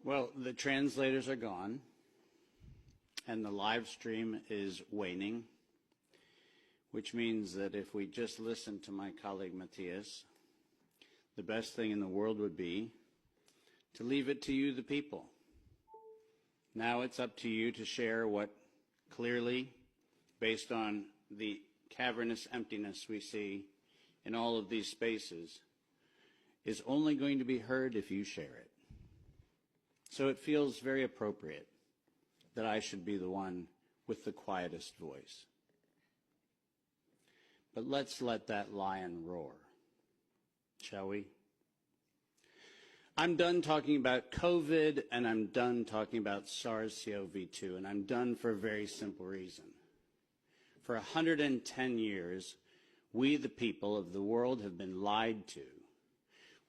Well, the translators are gone, and the live stream is waning, which means that if we just listen to my colleague Matthias, the best thing in the world would be to leave it to you, the people. Now it's up to you to share what clearly, based on the cavernous emptiness we see in all of these spaces, is only going to be heard if you share it. So it feels very appropriate that I should be the one with the quietest voice. But let's let that lion roar, shall we? I'm done talking about COVID, and I'm done talking about SARS-CoV-2, and I'm done for a very simple reason. For 110 years, we, the people of the world, have been lied to.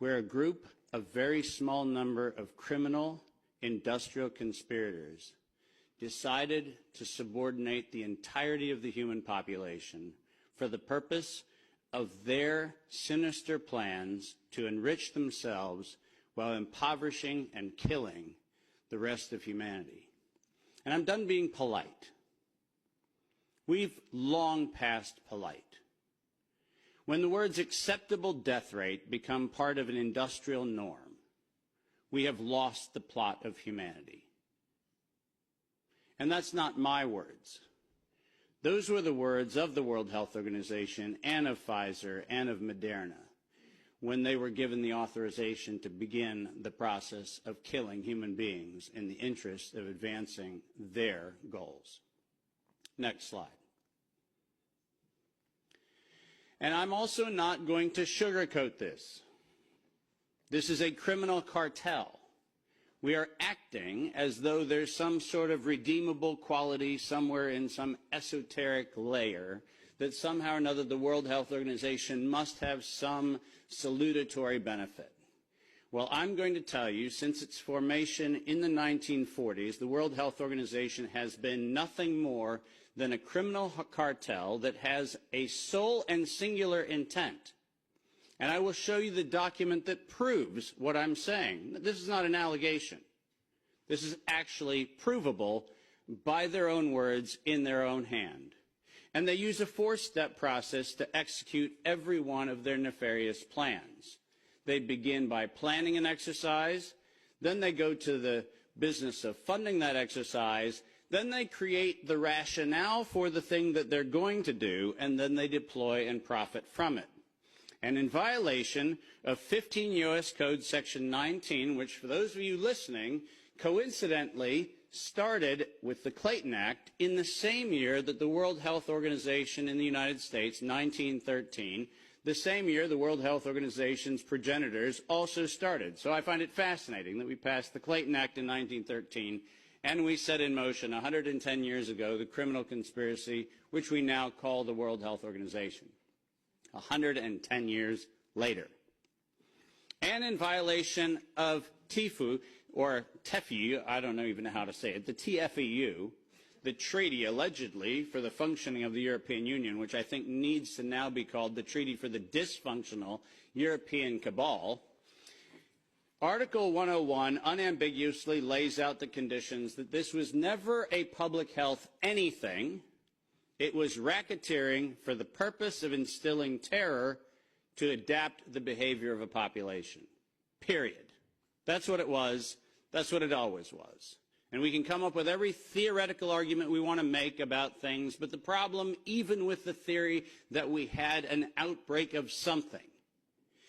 We're a group of very small number of criminal, industrial conspirators decided to subordinate the entirety of the human population for the purpose of their sinister plans to enrich themselves while impoverishing and killing the rest of humanity. And I'm done being polite. We've long passed polite. When the words acceptable death rate become part of an industrial norm, we have lost the plot of humanity. And that's not my words. Those were the words of the World Health Organization and of Pfizer and of Moderna when they were given the authorization to begin the process of killing human beings in the interest of advancing their goals. Next slide. And I'm also not going to sugarcoat this. This is a criminal cartel. We are acting as though there's some sort of redeemable quality somewhere in some esoteric layer that somehow or another the World Health Organization must have some salutatory benefit. Well, I'm going to tell you, since its formation in the 1940s, the World Health Organization has been nothing more than a criminal cartel that has a sole and singular intent. And I will show you the document that proves what I'm saying. This is not an allegation. This is actually provable by their own words in their own hand. And they use a four-step process to execute every one of their nefarious plans. They begin by planning an exercise, then they go to the business of funding that exercise, then they create the rationale for the thing that they're going to do, and then they deploy and profit from it. And in violation of 15 U.S. Code Section 19, which for those of you listening, coincidentally started with the Clayton Act in the same year that the World Health Organization in the United States, 1913, the same year the World Health Organization's progenitors also started. So I find it fascinating that we passed the Clayton Act in 1913 and we set in motion 110 years ago the criminal conspiracy which we now call the World Health Organization. 110 years later. And in violation of TIFU, or TEFU, I don't even know how to say it, the TFEU, the treaty allegedly for the functioning of the European Union, which I think needs to now be called the Treaty for the Dysfunctional European Cabal, Article 101 unambiguously lays out the conditions that this was never a public health anything. It was racketeering for the purpose of instilling terror to adapt the behavior of a population. Period. That's what it was. That's what it always was. And we can come up with every theoretical argument we want to make about things, but the problem, even with the theory that we had an outbreak of something,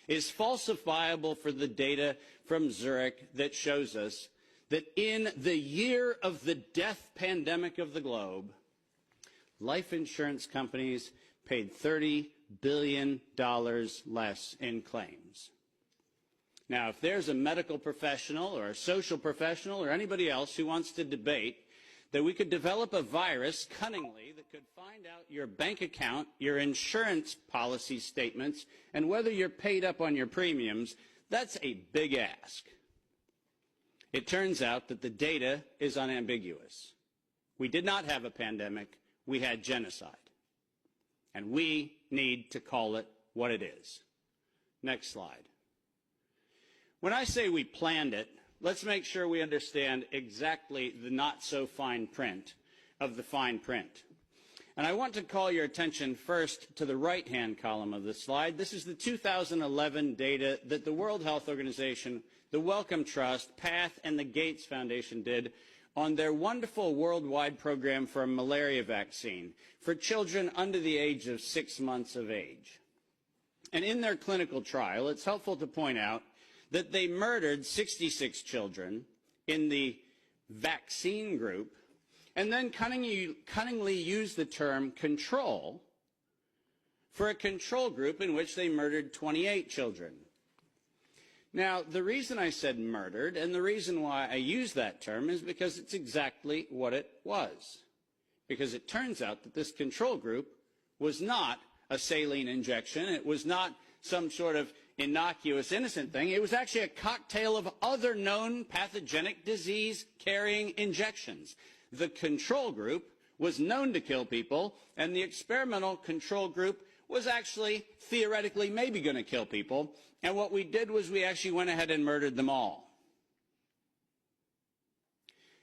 is falsifiable for the data from Zurich that shows us that in the year of the death pandemic of the globe, life insurance companies paid $30 billion less in claims. Now, if there's a medical professional or a social professional or anybody else who wants to debate that we could develop a virus cunningly that could find out your bank account, your insurance policy statements, and whether you're paid up on your premiums, that's a big ask. It turns out that the data is unambiguous. We did not have a pandemic. We had genocide. And we need to call it what it is. Next slide. When I say we planned it, let's make sure we understand exactly the not-so-fine print of the fine print. And I want to call your attention first to the right-hand column of the slide. This is the 2011 data that the World Health Organization, the Wellcome Trust, PATH, and the Gates Foundation did on their wonderful worldwide program for a malaria vaccine for children under the age of 6 months of age. And in their clinical trial, it's helpful to point out that they murdered 66 children in the vaccine group and then cunningly used the term control for a control group in which they murdered 28 children. Now, the reason I said murdered and the reason why I use that term is because it's exactly what it was. Because it turns out that this control group was not a saline injection. It was not some sort of innocuous, innocent thing. It was actually a cocktail of other known pathogenic disease-carrying injections. The control group was known to kill people, and the experimental control group was actually theoretically maybe going to kill people. And what we did was we actually went ahead and murdered them all.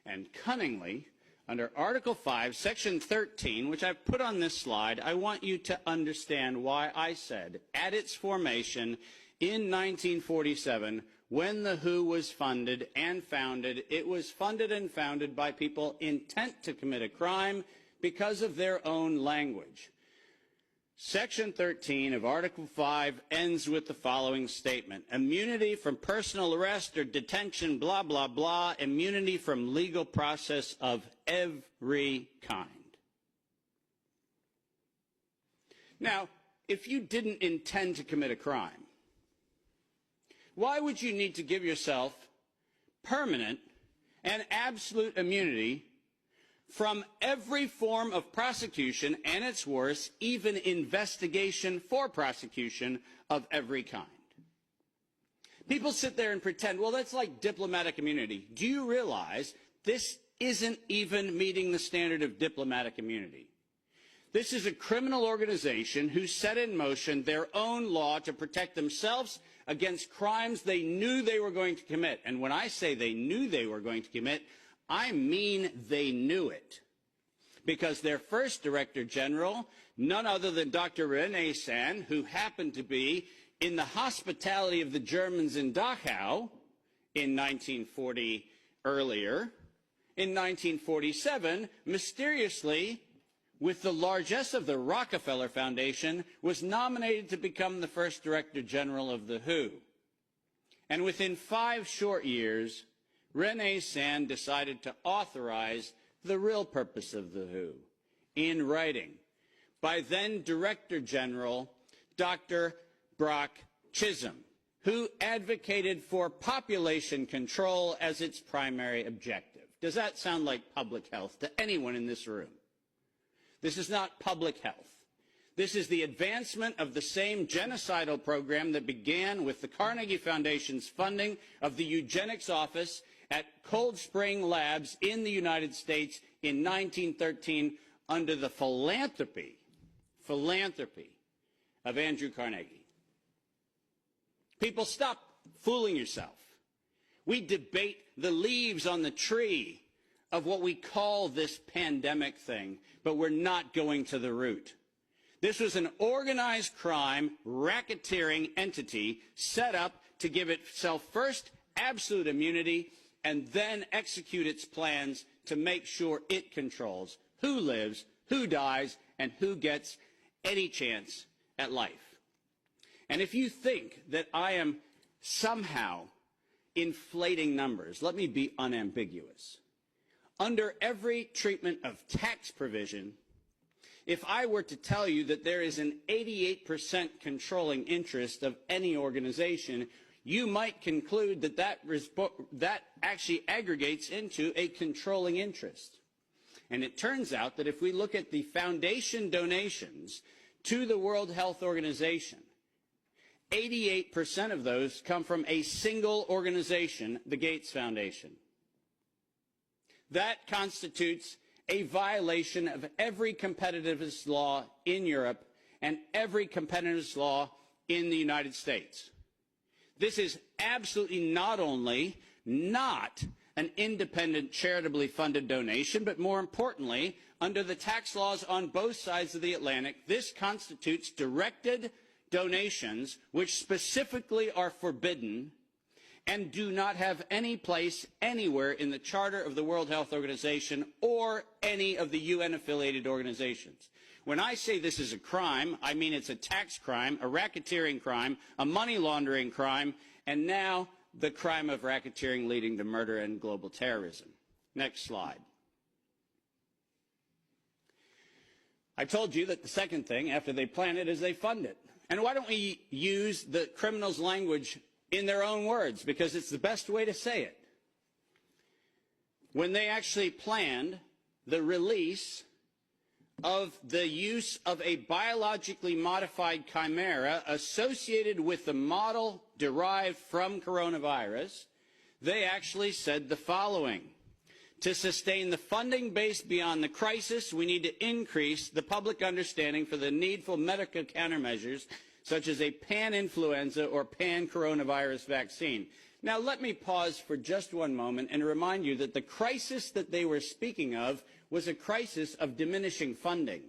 And cunningly, under Article 5, Section 13, which I've put on this slide, I want you to understand why I said, at its formation in 1947, when the WHO was funded and founded, it was funded and founded by people intent to commit a crime because of their own language. Section 13 of Article 5 ends with the following statement: immunity from personal arrest or detention, blah, blah, blah, immunity from legal process of every kind. Now, if you didn't intend to commit a crime, why would you need to give yourself permanent and absolute immunity from every form of prosecution, and it's worse, even investigation for prosecution of every kind? People sit there and pretend, well, that's like diplomatic immunity. Do you realize this isn't even meeting the standard of diplomatic immunity? This is a criminal organization who set in motion their own law to protect themselves against crimes they knew they were going to commit. And when I say they knew they were going to commit, I mean they knew it. Because their first Director General, none other than Dr. René Sand, who happened to be in the hospitality of the Germans in Dachau in 1940 earlier, in 1947, mysteriously, with the largesse of the Rockefeller Foundation, was nominated to become the first Director General of the WHO. And within 5 short years, René Sand decided to authorize the real purpose of the WHO in writing by then Director General Dr. Brock Chisholm, who advocated for population control as its primary objective. Does that sound like public health to anyone in this room? This is not public health. This is the advancement of the same genocidal program that began with the Carnegie Foundation's funding of the eugenics office at Cold Spring Labs in the United States in 1913 under the philanthropy of Andrew Carnegie. People, stop fooling yourself. We debate the leaves on the tree of what we call this pandemic thing, but we're not going to the root. This was an organized crime, racketeering entity set up to give itself first absolute immunity and then execute its plans to make sure it controls who lives, who dies, and who gets any chance at life. And if you think that I am somehow inflating numbers, let me be unambiguous. Under every treatment of tax provision, if I were to tell you that there is an 88% controlling interest of any organization, you might conclude that that actually aggregates into a controlling interest. And it turns out that if we look at the foundation donations to the World Health Organization, 88% of those come from a single organization, the Gates Foundation. That constitutes a violation of every competitiveness law in Europe and every competitiveness law in the United States. This is absolutely not only not an independent, charitably funded donation, but more importantly, under the tax laws on both sides of the Atlantic, this constitutes directed donations which specifically are forbidden and do not have any place anywhere in the Charter of the World Health Organization or any of the UN-affiliated organizations. When I say this is a crime, I mean it's a tax crime, a racketeering crime, a money laundering crime, and now the crime of racketeering leading to murder and global terrorism. Next slide. I told you that the second thing after they plan it is they fund it. And why don't we use the criminals' language in their own words, because it's the best way to say it. When they actually planned the release of the use of a biologically modified chimera associated with the model derived from coronavirus, they actually said the following: to sustain the funding base beyond the crisis, we need to increase the public understanding for the needful medical countermeasures such as a pan-influenza or pan-coronavirus vaccine. Now, let me pause for just one moment and remind you that the crisis that they were speaking of was a crisis of diminishing funding.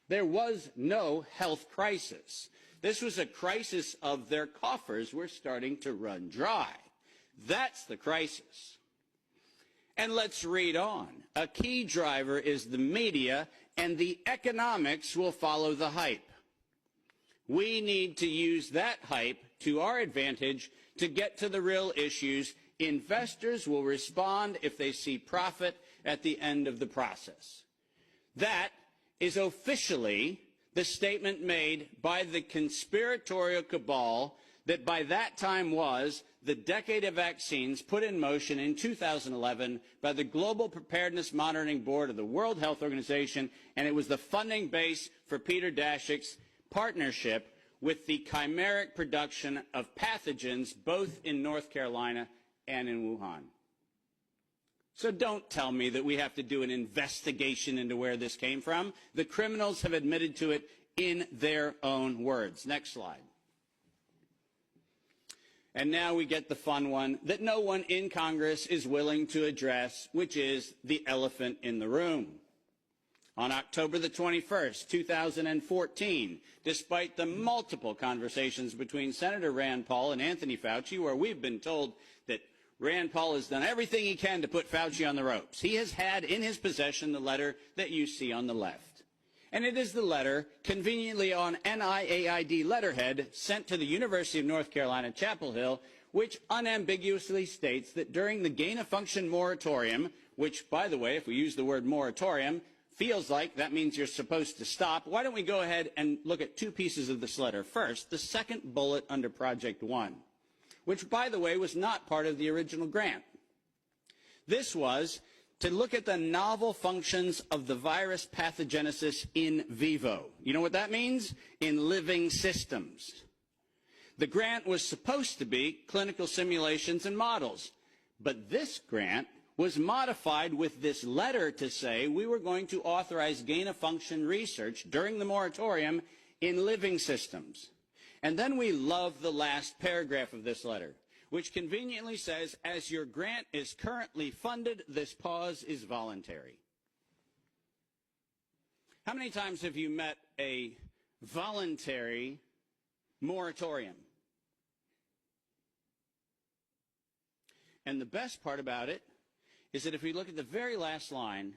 There was no health crisis. This was a crisis of their coffers were starting to run dry. That's the crisis. And let's read on. A key driver is the media, and the economics will follow the hype. We need to use that hype to our advantage to get to the real issues. Investors will respond if they see profit at the end of the process. That is officially the statement made by the conspiratorial cabal that by that time was the decade of vaccines put in motion in 2011 by the Global Preparedness Monitoring Board of the World Health Organization, and it was the funding base for Peter Daszak's partnership with the chimeric production of pathogens both in North Carolina and in Wuhan. So don't tell me that we have to do an investigation into where this came from. The criminals have admitted to it in their own words. Next slide. And now we get the fun one that no one in Congress is willing to address, which is the elephant in the room. On October the 21st, 2014, despite the multiple conversations between Senator Rand Paul and Anthony Fauci, where we've been told that Rand Paul has done everything he can to put Fauci on the ropes, he has had in his possession the letter that you see on the left. And it is the letter, conveniently on NIAID letterhead, sent to the University of North Carolina, Chapel Hill, which unambiguously states that during the gain-of-function moratorium, which, by the way, if we use the word moratorium, feels like that means you're supposed to stop. Why don't we go ahead and look at two pieces of this letter. First, the second bullet under Project One, which, by the way, was not part of the original grant. This was to look at the novel functions of the virus pathogenesis in vivo. You know what that means? In living systems. The grant was supposed to be clinical simulations and models, but this grant was modified with this letter to say we were going to authorize gain-of-function research during the moratorium in living systems. And then we love the last paragraph of this letter, which conveniently says, as your grant is currently funded, this pause is voluntary. How many times have you met a voluntary moratorium? And the best part about it is that if we look at the very last line,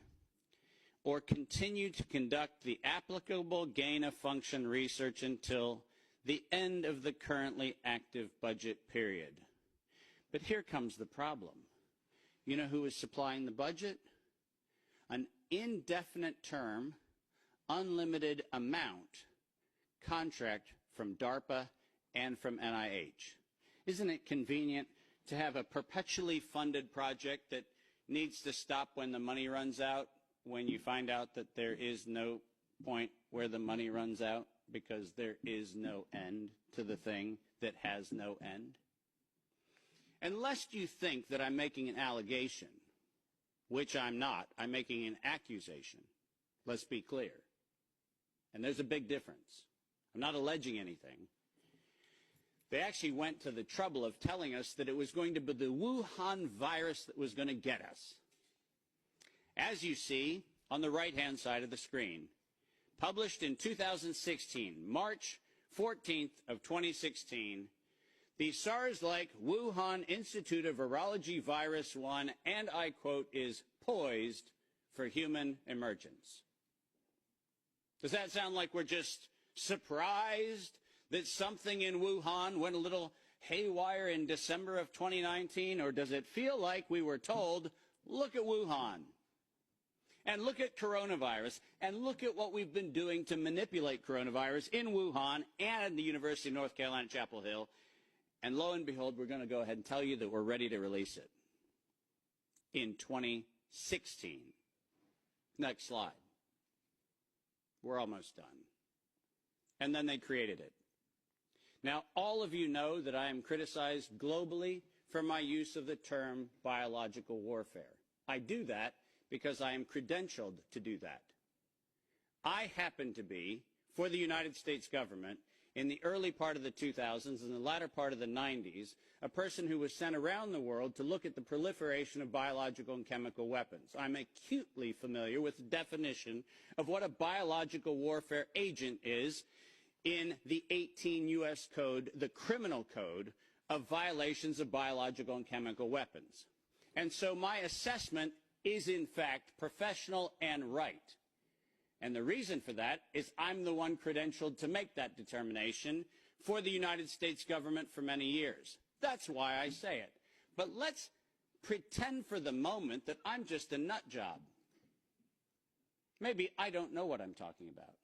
or continue to conduct the applicable gain-of-function research until the end of the currently active budget period. But here comes the problem. You know who is supplying the budget? An indefinite term, unlimited amount contract from DARPA and from NIH. Isn't it convenient to have a perpetually funded project that needs to stop when the money runs out, when you find out that there is no point where the money runs out because there is no end to the thing that has no end? And lest you think that I'm making an allegation, which I'm not, I'm making an accusation. Let's be clear. And there's a big difference. I'm not alleging anything. They actually went to the trouble of telling us that it was going to be the Wuhan virus that was going to get us. As you see on the right-hand side of the screen, published in 2016, March 14th of 2016, the SARS-like Wuhan Institute of Virology Virus 1, and I quote, is poised for human emergence. Does that sound like we're just surprised that something in Wuhan went a little haywire in December of 2019? Or does it feel like we were told, look at Wuhan, and look at coronavirus, and look at what we've been doing to manipulate coronavirus in Wuhan and the University of North Carolina, Chapel Hill, and lo and behold, we're going to go ahead and tell you that we're ready to release it in 2016. Next slide. We're almost done. And then they created it. Now, all of you know that I am criticized globally for my use of the term biological warfare. I do that because I am credentialed to do that. I happen to be, for the United States government, in the early part of the 2000s and the latter part of the 90s, a person who was sent around the world to look at the proliferation of biological and chemical weapons. I'm acutely familiar with the definition of what a biological warfare agent is in the 18 U.S. Code, the criminal code of violations of biological and chemical weapons. And so my assessment is, in fact, professional and right. And the reason for that is I'm the one credentialed to make that determination for the United States government for many years. That's why I say it. But let's pretend for the moment that I'm just a nut job. Maybe I don't know what I'm talking about.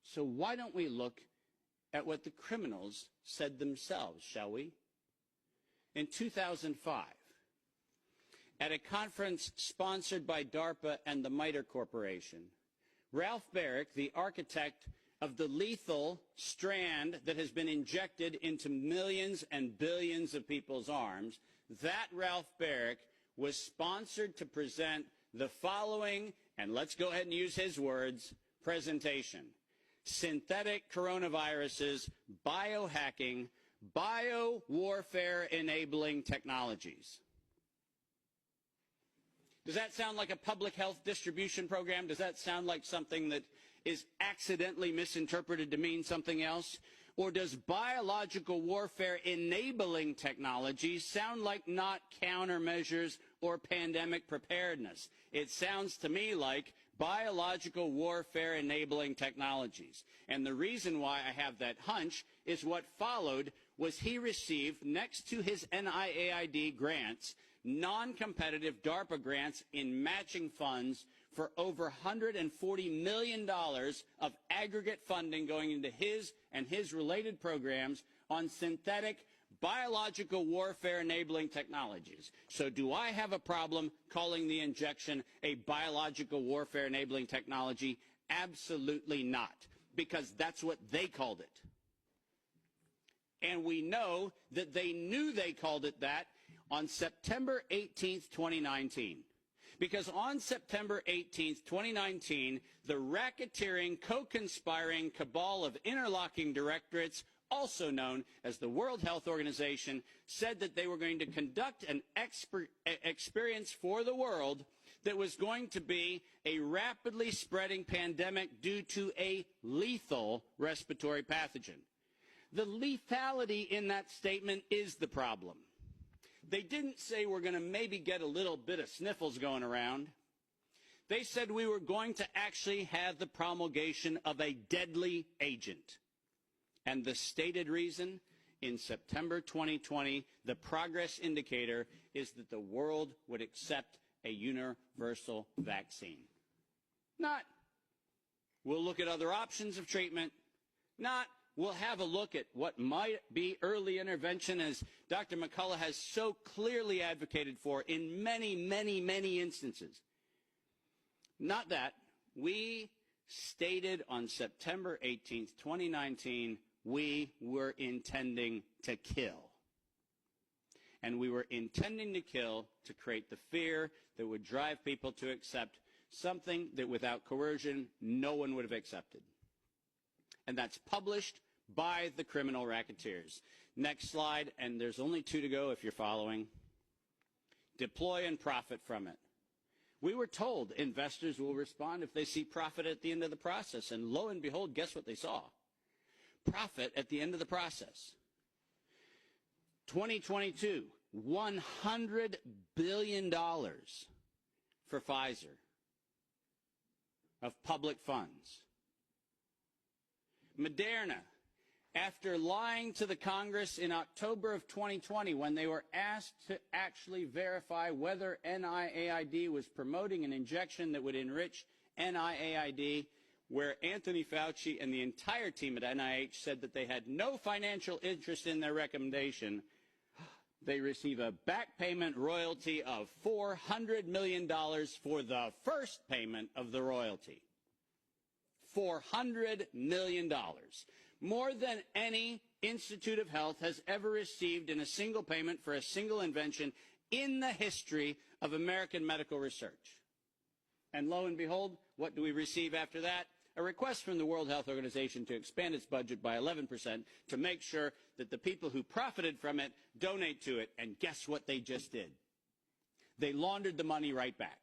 So why don't we look at what the criminals said themselves, shall we? In 2005, at a conference sponsored by DARPA and the MITRE Corporation, Ralph Baric, the architect of the lethal strand that has been injected into millions and billions of people's arms, that Ralph Baric was sponsored to present the following, and let's go ahead and use his words, presentation: synthetic coronaviruses, biohacking, biowarfare enabling technologies. Does that sound like a public health distribution program? Does that sound like something that is accidentally misinterpreted to mean something else? Or does biological warfare enabling technology sound like not countermeasures or pandemic preparedness? It sounds to me like biological warfare enabling technologies. And the reason why I have that hunch is what followed was he received, next to his NIAID grants, non-competitive DARPA grants in matching funds for over $140 million of aggregate funding going into his and his related programs on synthetic biological warfare enabling technologies. So do I have a problem calling the injection a biological warfare enabling technology? Absolutely not, because that's what they called it. And we know that they knew they called it that on September 18th, 2019. Because on September 18th, 2019, the racketeering, co-conspiring cabal of interlocking directorates, also known as the World Health Organization, said that they were going to conduct an experience for the world that was going to be a rapidly spreading pandemic due to a lethal respiratory pathogen. The lethality in that statement is the problem. They didn't say we're going to maybe get a little bit of sniffles going around. They said we were going to actually have the promulgation of a deadly agent. And the stated reason, in September 2020, the progress indicator is that the world would accept a universal vaccine. Not, we'll look at other options of treatment. Not, we'll have a look at what might be early intervention, as Dr. McCullough has so clearly advocated for in many, many, many instances. Not that. We stated on September 18th, 2019, we were intending to kill. And we were intending to kill to create the fear that would drive people to accept something that without coercion, no one would have accepted. And that's published by the criminal racketeers. Next slide, and there's only 2 to go if you're following. Deploy and profit from it. We were told investors will respond if they see profit at the end of the process, and lo and behold, guess what they saw? Profit at the end of the process. 2022, $100 billion for Pfizer of public funds. Moderna, after lying to the Congress in October of 2020 when they were asked to actually verify whether NIAID was promoting an injection that would enrich NIAID, where Anthony Fauci and the entire team at NIH said that they had no financial interest in their recommendation, they receive a back payment royalty of $400 million for the first payment of the royalty. $400 million. More than any Institute of Health has ever received in a single payment for a single invention in the history of American medical research. And lo and behold, what do we receive after that? A request from the World Health Organization to expand its budget by 11% to make sure that the people who profited from it donate to it. And guess what they just did? They laundered the money right back.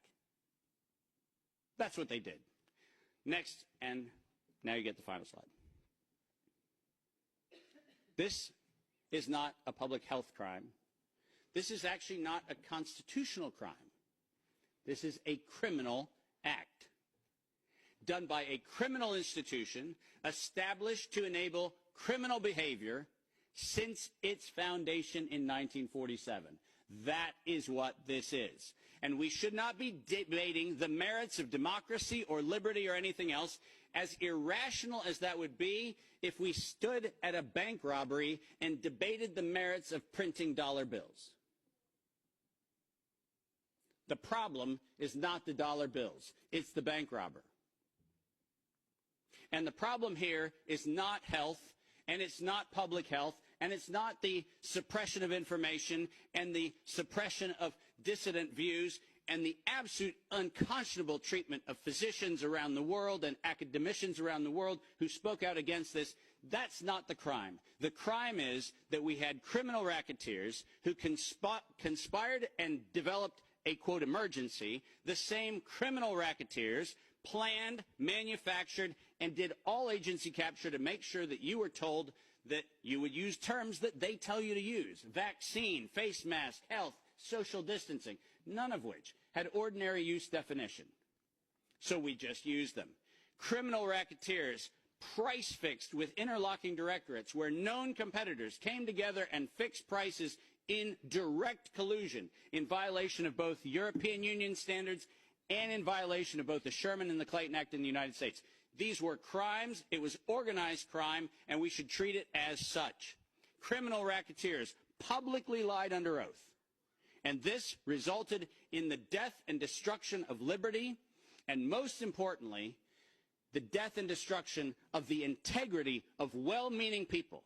That's what they did. Next, and now you get the final slide. This is not a public health crime. This is actually not a constitutional crime. This is a criminal act done by a criminal institution established to enable criminal behavior since its foundation in 1947. That is what this is. And we should not be debating the merits of democracy or liberty or anything else, as irrational as that would be if we stood at a bank robbery and debated the merits of printing dollar bills. The problem is not the dollar bills, it's the bank robber. And the problem here is not health, and it's not public health, and it's not the suppression of information and the suppression of dissident views and the absolute unconscionable treatment of physicians around the world and academicians around the world who spoke out against this. That's not the crime. The crime is that we had criminal racketeers who conspired and developed a, quote, emergency. The same criminal racketeers planned, manufactured, and did all agency capture to make sure that you were told that you would use terms that they tell you to use. Vaccine, face mask, health, social distancing, none of which had ordinary use definition. So we just used them. Criminal racketeers price fixed with interlocking directorates where known competitors came together and fixed prices in direct collusion in violation of both European Union standards and in violation of both the Sherman and the Clayton Act in the United States. These were crimes. It was organized crime, and we should treat it as such. Criminal racketeers publicly lied under oath, and this resulted in the death and destruction of liberty, and most importantly, the death and destruction of the integrity of well-meaning people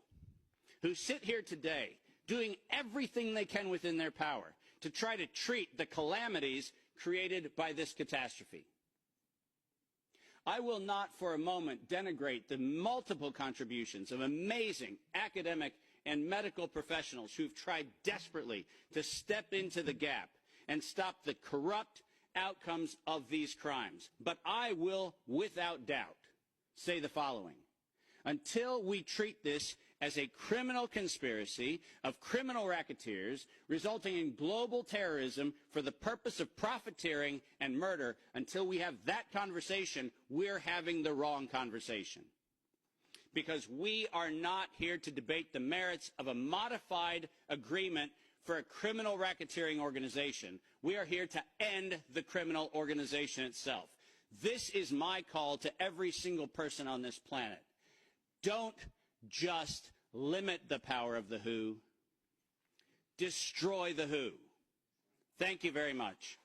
who sit here today doing everything they can within their power to try to treat the calamities created by this catastrophe. I will not for a moment denigrate the multiple contributions of amazing academic and medical professionals who've tried desperately to step into the gap and stop the corrupt outcomes of these crimes. But I will, without doubt, say the following. Until we treat this as a criminal conspiracy of criminal racketeers resulting in global terrorism for the purpose of profiteering and murder, until we have that conversation, we're having the wrong conversation. Because we are not here to debate the merits of a modified agreement for a criminal racketeering organization. We are here to end the criminal organization itself. This is my call to every single person on this planet. Don't just limit the power of the WHO. Destroy the WHO. Thank you very much.